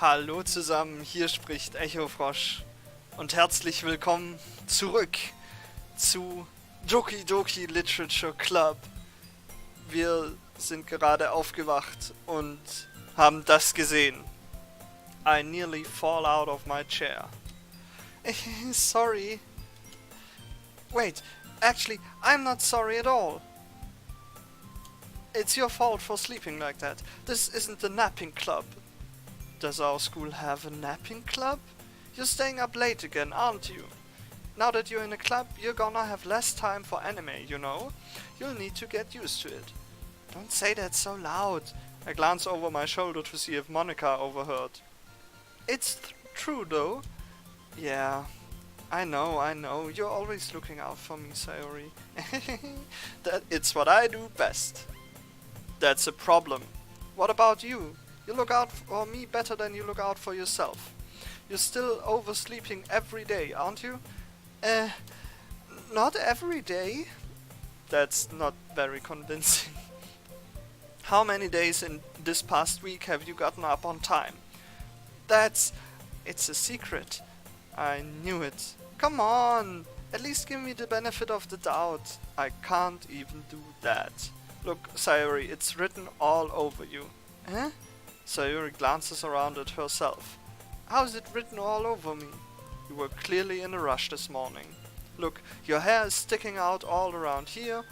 Hallo zusammen, hier spricht Echofrosch und herzlich willkommen zurück zu Doki Doki Literature Club. Wir sind gerade aufgewacht und haben das gesehen. I nearly fall out of my chair. Sorry. Wait, actually, I'm not sorry at all. It's your fault for sleeping like that. This isn't the napping club. Does our school have a napping club? You're staying up late again, aren't you? Now that you're in a club, you're gonna have less time for anime, you know? You'll need to get used to it. Don't say that so loud. I glance over my shoulder to see if Monica overheard. It's true though. Yeah, I know. You're always looking out for me, Sayori. It's what I do best. That's a problem. What about you? You look out for me better than you look out for yourself. You're still oversleeping every day, aren't you? Not every day. That's not very convincing. How many days in this past week have you gotten up on time? It's a secret. I knew it. Come on, at least give me the benefit of the doubt. I can't even do that. Look, Sayori, it's written all over you. Eh? Sayori glances around at herself. How's it written all over me? You were clearly in a rush this morning. Look, your hair is sticking out all around here.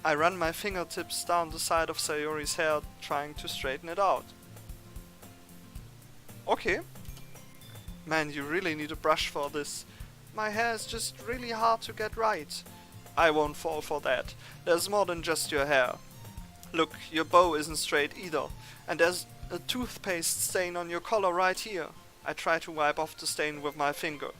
I run my fingertips down the side of Sayori's hair, trying to straighten it out. Okay. Man, you really need a brush for this. My hair is just really hard to get right. I won't fall for that. There's more than just your hair. Look, your bow isn't straight either. And there's a toothpaste stain on your collar right here. I try to wipe off the stain with my finger.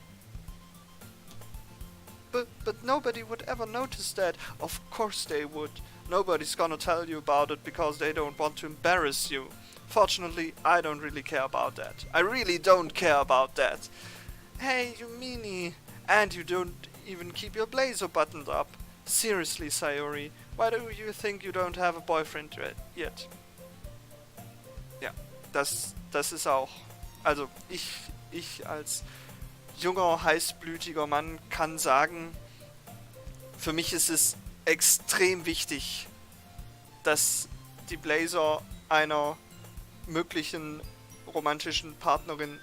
But nobody would ever notice that. Of course they would. Nobody's gonna tell you about it because they don't want to embarrass you. Fortunately, I don't really care about that. I really don't care about that. Hey, you meanie. And you don't even keep your blazer buttoned up. Seriously, Sayori, why do you think you don't have a boyfriend yet? Ja, das ist auch, also ich als junger, heißblütiger Mann kann sagen, für mich ist es extrem wichtig, dass die Blazer einer möglichen romantischen Partnerin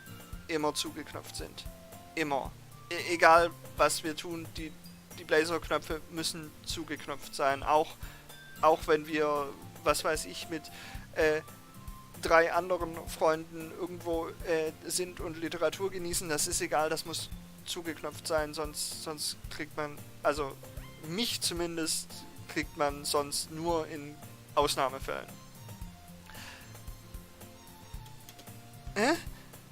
immer zugeknöpft sind. Immer. Egal was wir tun, die Blazerknöpfe müssen zugeknöpft sein. Auch wenn wir, was weiß ich, mit 3 anderen Freunden irgendwo sind und Literatur genießen, das ist egal, das muss zugeknöpft sein, sonst kriegt man, also mich zumindest, kriegt man sonst nur in Ausnahmefällen.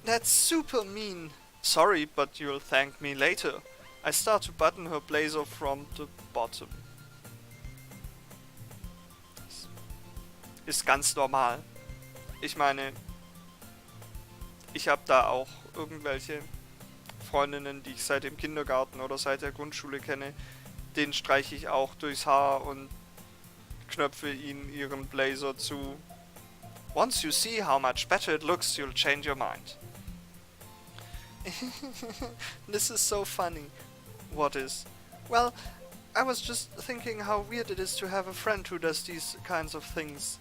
That's super mean. Sorry, but you'll thank me later. I start to button her blazer from the bottom. Ist ganz normal. Ich meine, ich habe da auch irgendwelche Freundinnen, die ich seit dem Kindergarten oder seit der Grundschule kenne, denen streiche ich auch durchs Haar und knöpfe ihnen ihren Blazer zu. Once you see how much better it looks, you'll change your mind. This is so funny. What is? Well, I was just thinking how weird it is to have a friend who does these kinds of things.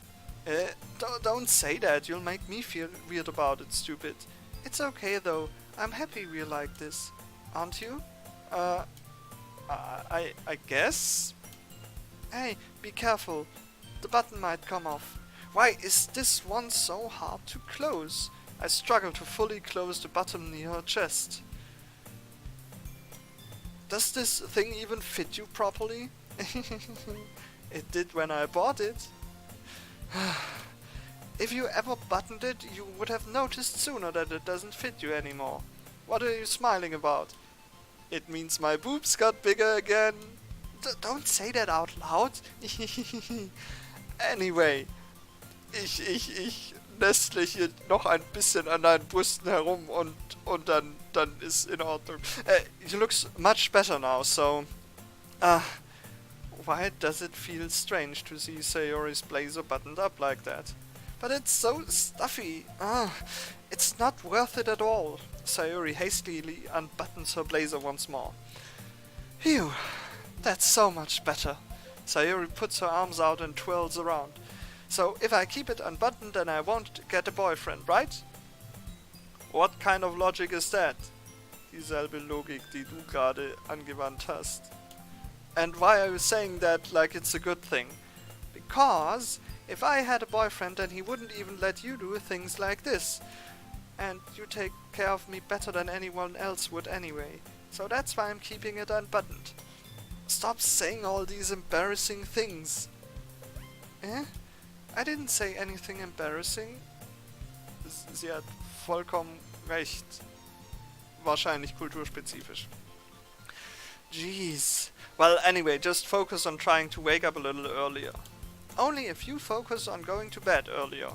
Don't say that, you'll make me feel weird about it, stupid. It's okay though, I'm happy we're like this. Aren't you? I guess? Hey, be careful. The button might come off. Why is this one so hard to close? I struggle to fully close the button near her chest. Does this thing even fit you properly? It did when I bought it. If you ever buttoned it, you would have noticed sooner that it doesn't fit you anymore. What are you smiling about? It means my boobs got bigger again. Don't say that out loud. Anyway, ich nestliche noch ein bisschen an deinen Brüsten herum und dann ist in Ordnung. You look much better now, so... why does it feel strange to see Sayori's blazer buttoned up like that? But it's so stuffy. It's not worth it at all. Sayori hastily unbuttons her blazer once more. Phew, that's so much better. Sayori puts her arms out and twirls around. So if I keep it unbuttoned, then I won't get a boyfriend, right? What kind of logic is that? Dieselbe Logik, die du gerade angewandt hast. And why are you saying that like it's a good thing? Because if I had a boyfriend, then he wouldn't even let you do things like this. And you take care of me better than anyone else would anyway. So that's why I'm keeping it unbuttoned. Stop saying all these embarrassing things. Eh? I didn't say anything embarrassing. Sie hat vollkommen recht. Wahrscheinlich kulturspezifisch. Jeez. Well, anyway, just focus on trying to wake up a little earlier. Only if you focus on going to bed earlier.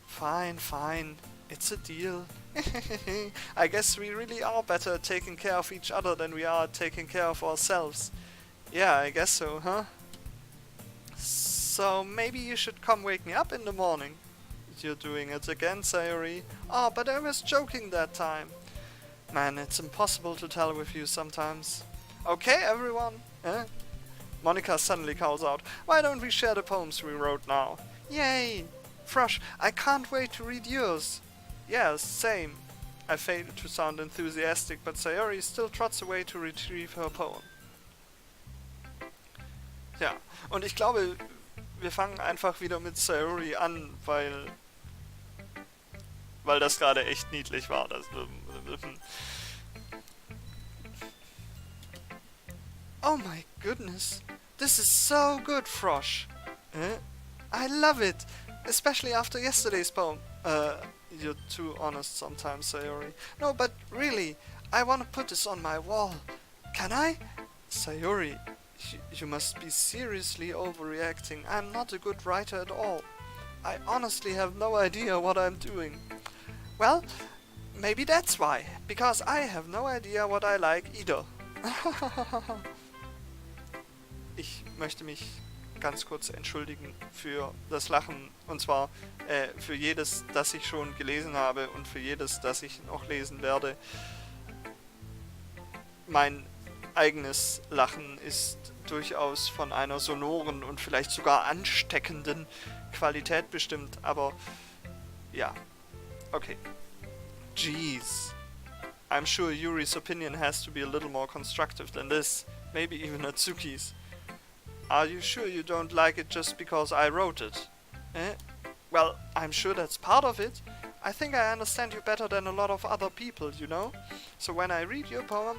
Fine, fine. It's a deal. I guess we really are better at taking care of each other than we are at taking care of ourselves. Yeah, I guess so, huh? So maybe you should come wake me up in the morning. You're doing it again, Sayori. Oh, but I was joking that time. Man, it's impossible to tell with you sometimes. Okay, everyone. Eh? Monica suddenly calls out, why don't we share the poems we wrote now? Yay! Frosh, I can't wait to read yours. Yeah, same. I fail to sound enthusiastic, but Sayori still trots away to retrieve her poem. Ja, und ich glaube, wir fangen einfach wieder mit Sayori an, weil das gerade echt niedlich war. Oh my goodness, this is so good, Frosh. I love it, especially after yesterday's poem. You're too honest sometimes, Sayori. No, but really, I want to put this on my wall. Can I? Sayori, you must be seriously overreacting. I'm not a good writer at all. I honestly have no idea what I'm doing. Well, maybe that's why. Because I have no idea what I like either. Ich möchte mich ganz kurz entschuldigen für das Lachen. Und zwar für jedes, das ich schon gelesen habe und für jedes, das ich noch lesen werde. Mein eigenes Lachen ist durchaus von einer sonoren und vielleicht sogar ansteckenden Qualität bestimmt, aber ja, okay. Jeez. I'm sure Yuri's opinion has to be a little more constructive than this, maybe even Natsuki's. Are you sure you don't like it just because I wrote it? Well, I'm sure that's part of it. I think I understand you better than a lot of other people, you know? So when I read your poem,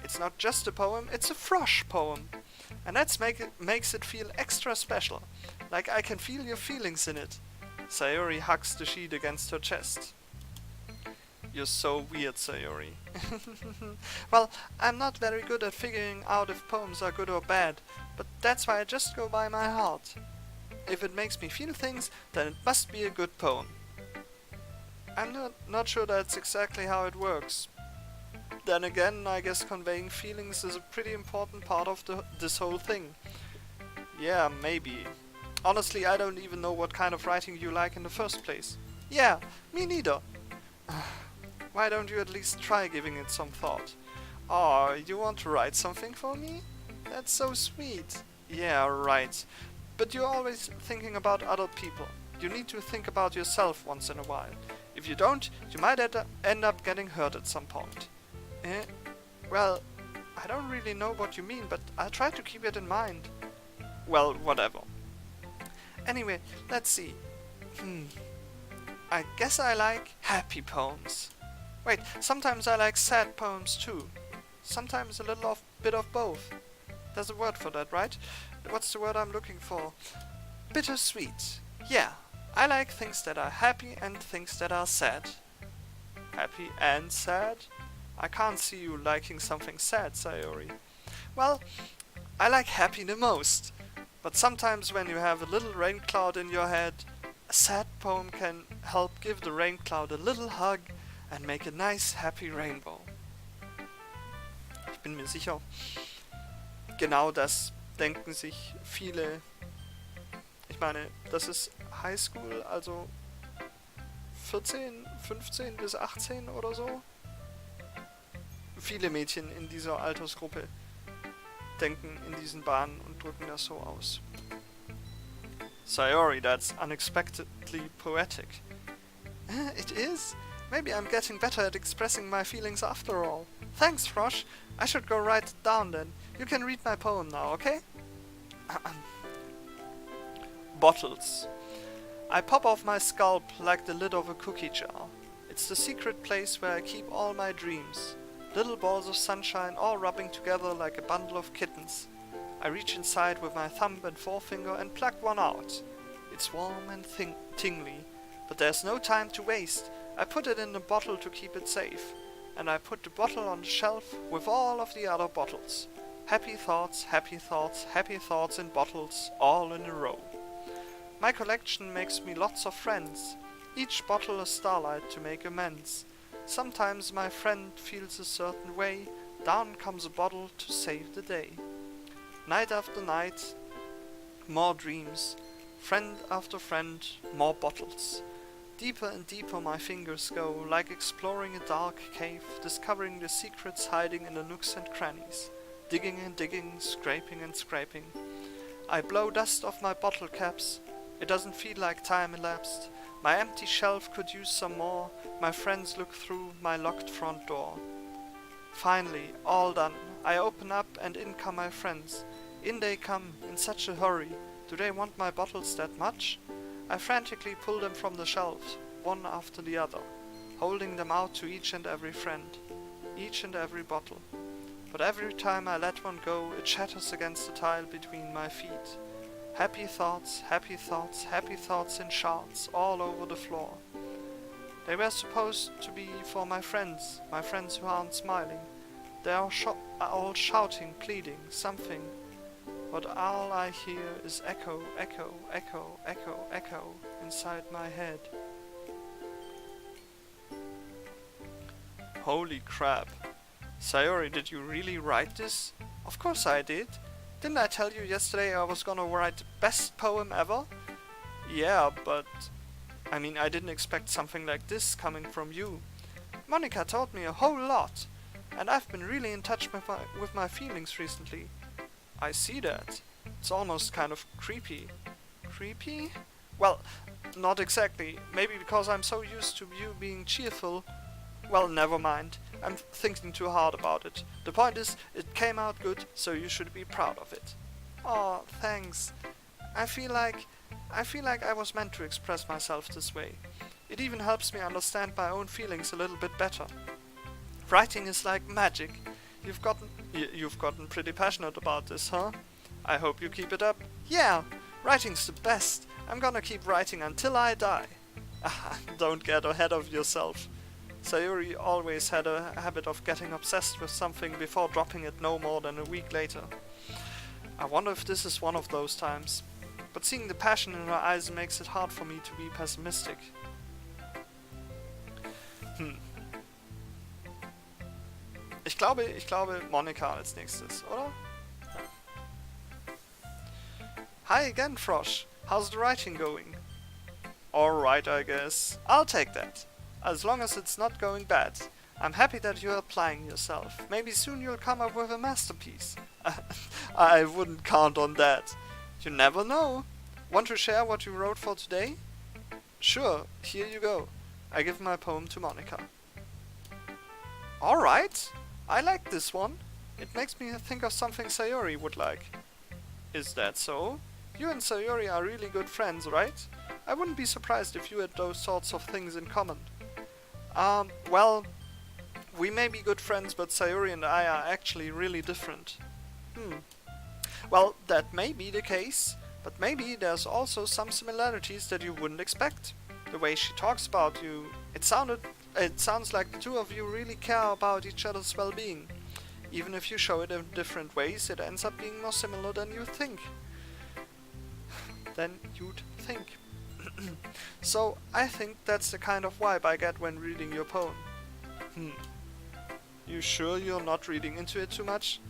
it's not just a poem, it's a Frosh poem. And that makes it feel extra special. Like I can feel your feelings in it. Sayori hugs the sheet against her chest. You're so weird, Sayori. Well, I'm not very good at figuring out if poems are good or bad, but that's why I just go by my heart. If it makes me feel things, then it must be a good poem. I'm not sure that's exactly how it works. Then again, I guess conveying feelings is a pretty important part of this whole thing. Yeah, maybe. Honestly, I don't even know what kind of writing you like in the first place. Yeah, me neither. Why don't you at least try giving it some thought? Oh, you want to write something for me? That's so sweet. Yeah, right. But you're always thinking about other people. You need to think about yourself once in a while. If you don't, you might end up getting hurt at some point. Well, I don't really know what you mean, but I'll try to keep it in mind. Well, whatever. Anyway, let's see. I guess I like happy poems. Wait, sometimes I like sad poems too. Sometimes a little bit of both. There's a word for that, right? What's the word I'm looking for? Bittersweet. Yeah, I like things that are happy and things that are sad. Happy and sad? I can't see you liking something sad, Sayori. Well, I like happy the most. But sometimes when you have a little rain cloud in your head, a sad poem can help give the rain cloud a little hug and make a nice happy rainbow. Ich bin mir sicher, genau das denken sich viele. Ich meine, das ist Highschool, also 14, 15 bis 18 oder so. Viele Mädchen in dieser Altersgruppe denken in diesen Bahnen und drücken das so aus. Sayori, that's unexpectedly poetic. It is? Maybe I'm getting better at expressing my feelings after all. Thanks, Frosch. I should go write it down then. You can read my poem now, okay? Bottles. I pop off my scalp like the lid of a cookie jar. It's the secret place where I keep all my dreams. Little balls of sunshine all rubbing together like a bundle of kittens. I reach inside with my thumb and forefinger and pluck one out. It's warm and tingly, but there's no time to waste. I put it in a bottle to keep it safe, and I put the bottle on the shelf with all of the other bottles. Happy thoughts, happy thoughts, happy thoughts in bottles, all in a row. My collection makes me lots of friends, each bottle a starlight to make amends. Sometimes my friend feels a certain way, down comes a bottle to save the day. Night after night, more dreams, friend after friend, more bottles. Deeper and deeper my fingers go, like exploring a dark cave, discovering the secrets hiding in the nooks and crannies. Digging and digging, scraping and scraping. I blow dust off my bottle caps. It doesn't feel like time elapsed. My empty shelf could use some more. My friends look through my locked front door. Finally, all done. I open up and in come my friends. In they come, in such a hurry. Do they want my bottles that much? I frantically pull them from the shelves, one after the other, holding them out to each and every friend, each and every bottle. But every time I let one go, it shatters against the tile between my feet. Happy thoughts, happy thoughts, happy thoughts in shards all over the floor. They were supposed to be for my friends who aren't smiling. They are all shouting, pleading, something. But all I hear is echo, echo, echo, echo, echo inside my head. Holy crap. Sayori, did you really write this? Of course I did. Didn't I tell you yesterday I was gonna write the best poem ever? Yeah, but I mean, I didn't expect something like this coming from you. Monica taught me a whole lot, and I've been really in touch with my feelings recently. I see that. It's almost kind of creepy. Creepy? Well, not exactly. Maybe because I'm so used to you being cheerful. Well, never mind. I'm thinking too hard about it. The point is, it came out good, so you should be proud of it. Aw, thanks. I feel like I was meant to express myself this way. It even helps me understand my own feelings a little bit better. Writing is like magic. You've gotten pretty passionate about this, huh? I hope you keep it up. Yeah, writing's the best. I'm gonna keep writing until I die. Don't get ahead of yourself. Sayori always had a habit of getting obsessed with something before dropping it no more than a week later. I wonder if this is one of those times. But seeing the passion in her eyes makes it hard for me to be pessimistic. Ich glaube Monika als nächstes, oder? Ja. Hi again, Frosch. How's the writing going? Alright, I guess. I'll take that. As long as it's not going bad. I'm happy that you're applying yourself. Maybe soon you'll come up with a masterpiece. I wouldn't count on that. You never know. Want to share what you wrote for today? Sure, here you go. I give my poem to Monica. Alright, I like this one. It makes me think of something Sayori would like. Is that so? You and Sayori are really good friends, right? I wouldn't be surprised if you had those sorts of things in common. Well, we may be good friends, but Sayori and I are actually really different. Well, that may be the case, but maybe there's also some similarities that you wouldn't expect. The way she talks about you, it sounds like the two of you really care about each other's well-being. Even if you show it in different ways, it ends up being more similar than you'd think. So, I think that's the kind of vibe I get when reading your poem. You sure you're not reading into it too much?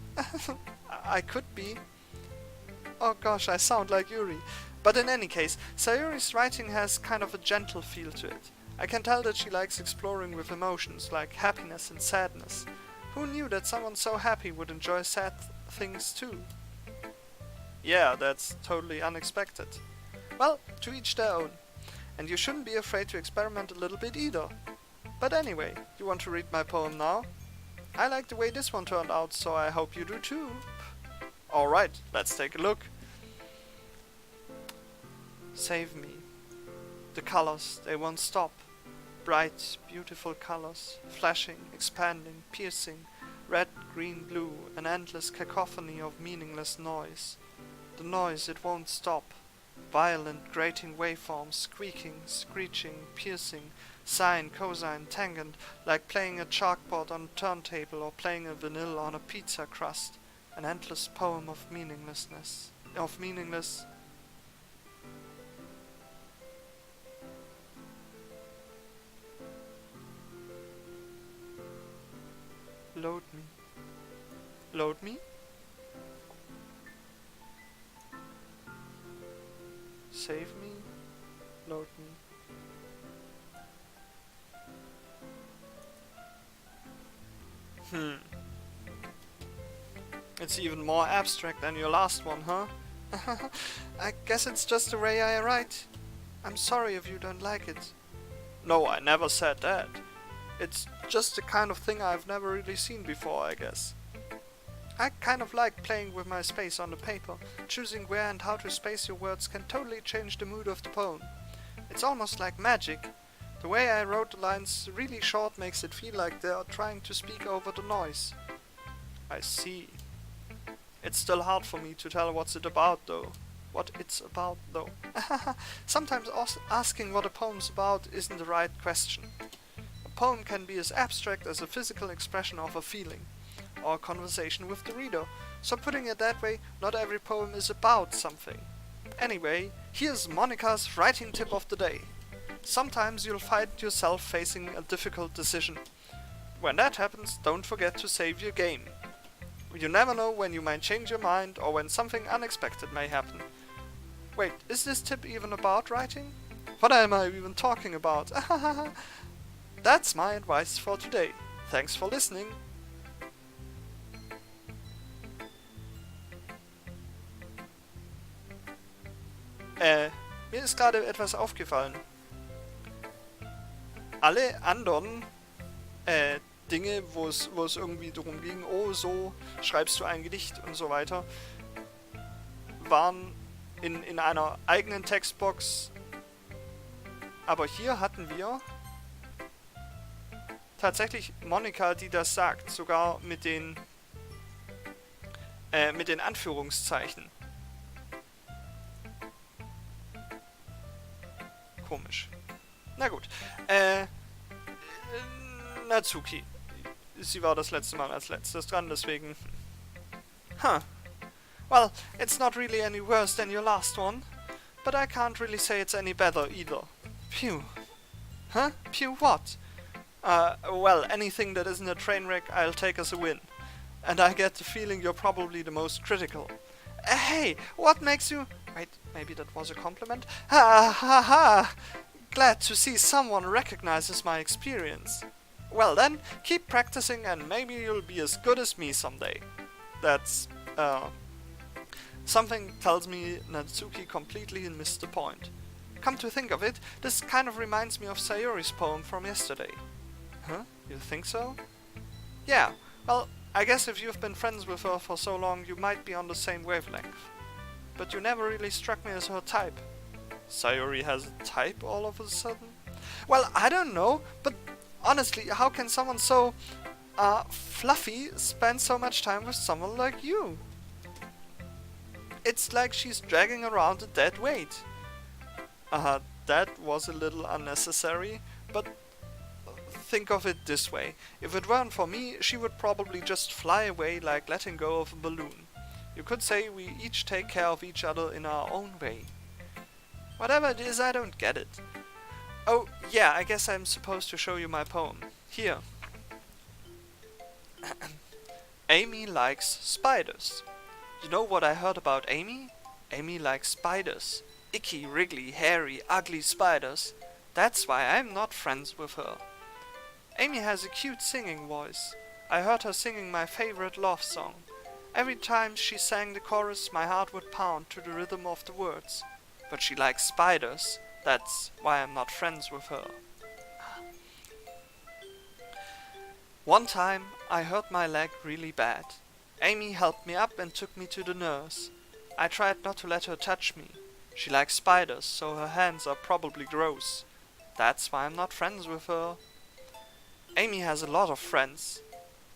I could be. Oh gosh, I sound like Yuri. But in any case, Sayori's writing has kind of a gentle feel to it. I can tell that she likes exploring with emotions like happiness and sadness. Who knew that someone so happy would enjoy sad things too? Yeah, that's totally unexpected. Well, to each their own. And you shouldn't be afraid to experiment a little bit either. But anyway, you want to read my poem now? I like the way this one turned out, so I hope you do too. Alright, let's take a look. Save me. The colors, they won't stop. Bright, beautiful colors, flashing, expanding, piercing, red, green, blue, an endless cacophony of meaningless noise. The noise, it won't stop. Violent, grating waveforms, squeaking, screeching, piercing, sine, cosine, tangent, like playing a chalkboard on a turntable or playing a vanilla on a pizza crust. An endless poem of meaninglessness. Of meaningless... Load me. Load me? Save me? Load me. It's even more abstract than your last one, huh? I guess it's just the way I write. I'm sorry if you don't like it. No, I never said that. It's just the kind of thing I've never really seen before, I guess. I kind of like playing with my space on the paper. Choosing where and how to space your words can totally change the mood of the poem. It's almost like magic. The way I wrote the lines really short makes it feel like they are trying to speak over the noise. I see. It's still hard for me to tell what's it about though. What it's about though. Sometimes asking what a poem's about isn't the right question. A poem can be as abstract as a physical expression of a feeling, or a conversation with the reader. So putting it that way, not every poem is about something. Anyway, here's Monica's writing tip of the day. Sometimes you'll find yourself facing a difficult decision. When that happens, don't forget to save your game. You never know when you might change your mind or when something unexpected may happen. Wait, is this tip even about writing? What am I even talking about? That's my advice for today. Thanks for listening. Mir ist gerade etwas aufgefallen. Alle anderen Dinge, wo es irgendwie darum ging, oh, so schreibst du ein Gedicht und so weiter, waren in einer eigenen Textbox. Aber hier hatten wir tatsächlich Monika, die das sagt, sogar mit den Anführungszeichen. Komisch. Na gut. Natsuki. Sie war das letzte Mal als letztes dran, deswegen... Huh. Well, it's not really any worse than your last one, but I can't really say it's any better either. Phew. Huh? Phew what? Well, anything that isn't a train wreck I'll take as a win. And I get the feeling you're probably the most critical. Hey, what makes you... Wait, maybe that was a compliment? Ha ha ha! Glad to see someone recognizes my experience. Well then, keep practicing and maybe you'll be as good as me someday. That's, something tells me Natsuki completely missed the point. Come to think of it, this kind of reminds me of Sayori's poem from yesterday. Huh? You think so? Yeah, well, I guess if you've been friends with her for so long, you might be on the same wavelength. But you never really struck me as her type. Sayori has a type all of a sudden? Well, I don't know, but honestly, how can someone so, fluffy spend so much time with someone like you? It's like she's dragging around a dead weight. That was a little unnecessary, but think of it this way. If it weren't for me, she would probably just fly away like letting go of a balloon. You could say we each take care of each other in our own way. Whatever it is, I don't get it. Oh, yeah, I guess I'm supposed to show you my poem. Here. Amy likes spiders. You know what I heard about Amy? Amy likes spiders. Icky, wriggly, hairy, ugly spiders. That's why I'm not friends with her. Amy has a cute singing voice. I heard her singing my favorite love song. Every time she sang the chorus, my heart would pound to the rhythm of the words. But she likes spiders. That's why I'm not friends with her. One time, I hurt my leg really bad. Amy helped me up and took me to the nurse. I tried not to let her touch me. She likes spiders, so her hands are probably gross. That's why I'm not friends with her. Amy has a lot of friends.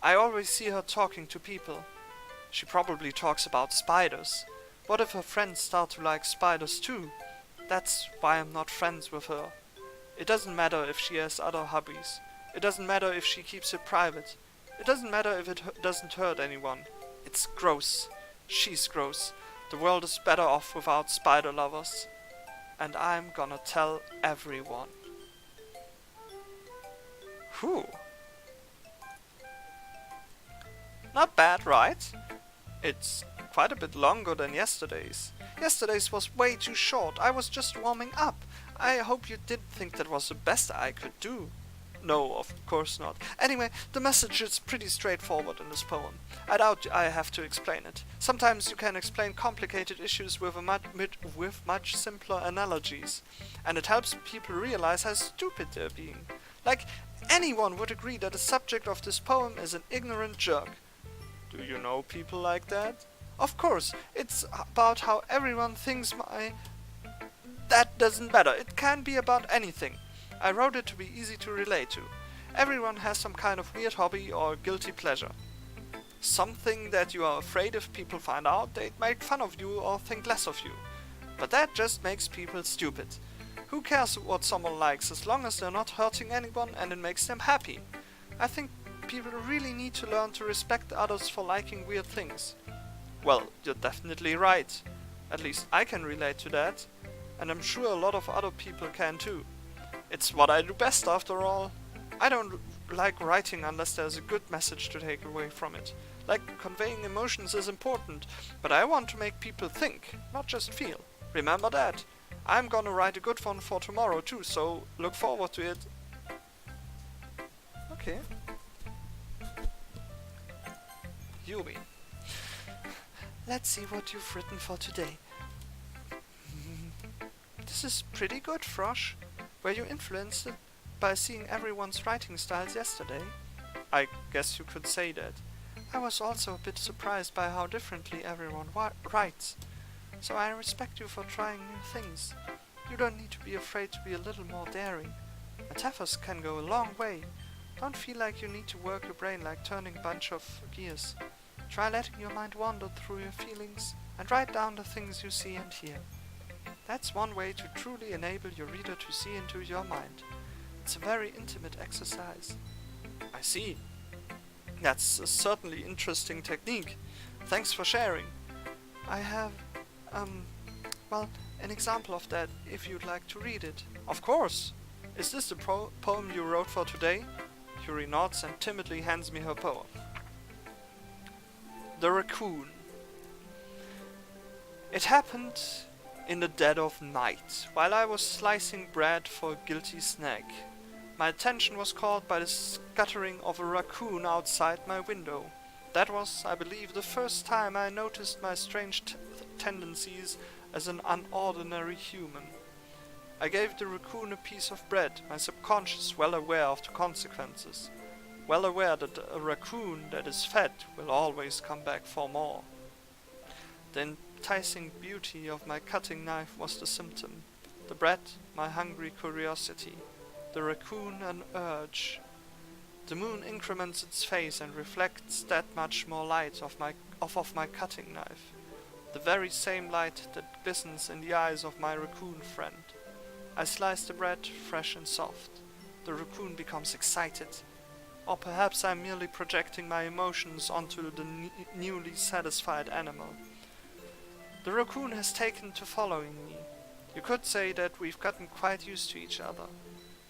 I always see her talking to people. She probably talks about spiders. What if her friends start to like spiders too? That's why I'm not friends with her. It doesn't matter if she has other hobbies. It doesn't matter if she keeps it private. It doesn't matter if it doesn't hurt anyone. It's gross. She's gross. The world is better off without spider lovers. And I'm gonna tell everyone. Whew. Not bad, right? It's quite a bit longer than yesterday's. Yesterday's was way too short. I was just warming up. I hope you didn't think that was the best I could do. No, of course not. Anyway, the message is pretty straightforward in this poem. I doubt I have to explain it. Sometimes you can explain complicated issues with much simpler analogies. And it helps people realize how stupid they're being. Like, anyone would agree that the subject of this poem is an ignorant jerk. Do you know people like that? Of course, it's about how everyone thinks That doesn't matter. It can be about anything. I wrote it to be easy to relate to. Everyone has some kind of weird hobby or guilty pleasure. Something that you are afraid if people find out, they'd make fun of you or think less of you. But that just makes people stupid. Who cares what someone likes as long as they're not hurting anyone and it makes them happy? I think people really need to learn to respect others for liking weird things. Well, you're definitely right. At least I can relate to that. And I'm sure a lot of other people can too. It's what I do best after all. I don't like writing unless there's a good message to take away from it. Like, conveying emotions is important, but I want to make people think, not just feel. Remember that. I'm gonna write a good one for tomorrow too, so look forward to it. Okay. Yumi. Let's see what you've written for today. This is pretty good, Frosh. Were you influenced by seeing everyone's writing styles yesterday? I guess you could say that. I was also a bit surprised by how differently everyone writes. So I respect you for trying new things. You don't need to be afraid to be a little more daring. Metaphors can go a long way. Don't feel like you need to work your brain like turning a bunch of gears. Try letting your mind wander through your feelings and write down the things you see and hear. That's one way to truly enable your reader to see into your mind. It's a very intimate exercise. I see. That's a certainly interesting technique. Thanks for sharing. I have, an example of that if you'd like to read it. Of course. Is this the poem you wrote for today? Yuri nods and timidly hands me her poem. The Raccoon. It happened in the dead of night, while I was slicing bread for a guilty snack. My attention was caught by the scuttering of a raccoon outside my window. That was, I believe, the first time I noticed my strange tendencies as an unordinary human. I gave the raccoon a piece of bread, my subconscious well aware of the consequences, well aware that a raccoon that is fed will always come back for more. The enticing beauty of my cutting knife was the symptom, the bread my hungry curiosity, the raccoon an urge. The moon increments its face and reflects that much more light of my cutting knife, the very same light that glistens in the eyes of my raccoon friend. I slice the bread fresh and soft. The raccoon becomes excited. Or perhaps I'm merely projecting my emotions onto the newly satisfied animal. The raccoon has taken to following me. You could say that we've gotten quite used to each other.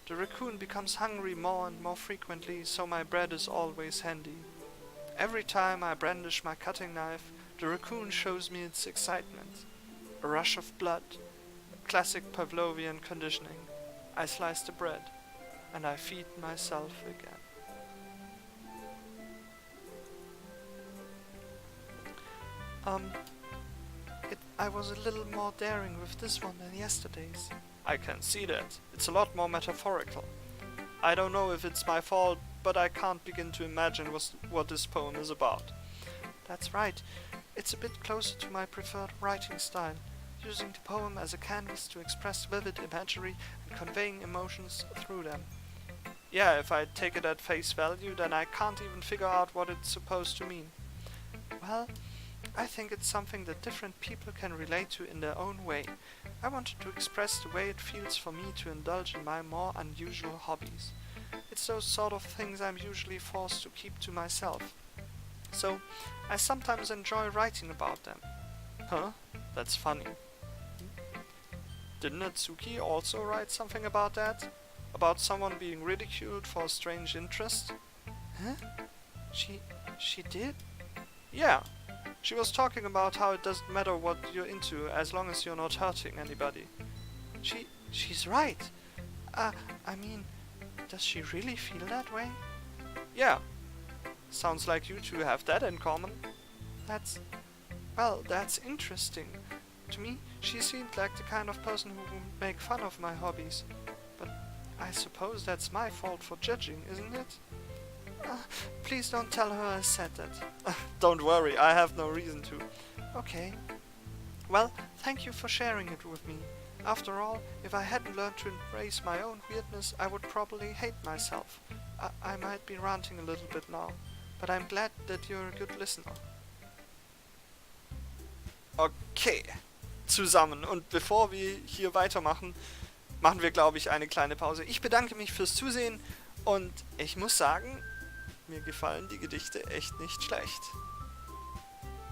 The raccoon becomes hungry more and more frequently, so my bread is always handy. Every time I brandish my cutting knife, the raccoon shows me its excitement. A rush of blood, classic Pavlovian conditioning. I slice the bread, and I feed myself again. I was a little more daring with this one than yesterday's. I can see that. It's a lot more metaphorical. I don't know if it's my fault, but I can't begin to imagine what this poem is about. That's right. It's a bit closer to my preferred writing style, using the poem as a canvas to express vivid imagery and conveying emotions through them. Yeah, if I take it at face value, then I can't even figure out what it's supposed to mean. Well, I think it's something that different people can relate to in their own way. I wanted to express the way it feels for me to indulge in my more unusual hobbies. It's those sort of things I'm usually forced to keep to myself. So, I sometimes enjoy writing about them. Huh? That's funny. Didn't Natsuki also write something about that? About someone being ridiculed for a strange interest? Huh? She did? Yeah. She was talking about how it doesn't matter what you're into as long as you're not hurting anybody. She's right. I mean, does she really feel that way? Yeah. Sounds like you two have that in common. That's interesting. To me, she seemed like the kind of person who would make fun of my hobbies. But I suppose that's my fault for judging, isn't it? Please don't tell her I said that. Don't worry, I have no reason to. Okay. Well, thank you for sharing it with me. After all, if I hadn't learned to embrace my own weirdness, I would probably hate myself. I might be ranting a little bit now, but I'm glad that you're a good listener. Okay, zusammen. Und bevor wir hier weitermachen, machen wir, glaube ich, eine kleine Pause. Ich bedanke mich fürs Zusehen und ich muss sagen, mir gefallen die Gedichte echt nicht schlecht.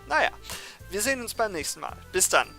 Naja, wir sehen uns beim nächsten Mal. Bis dann.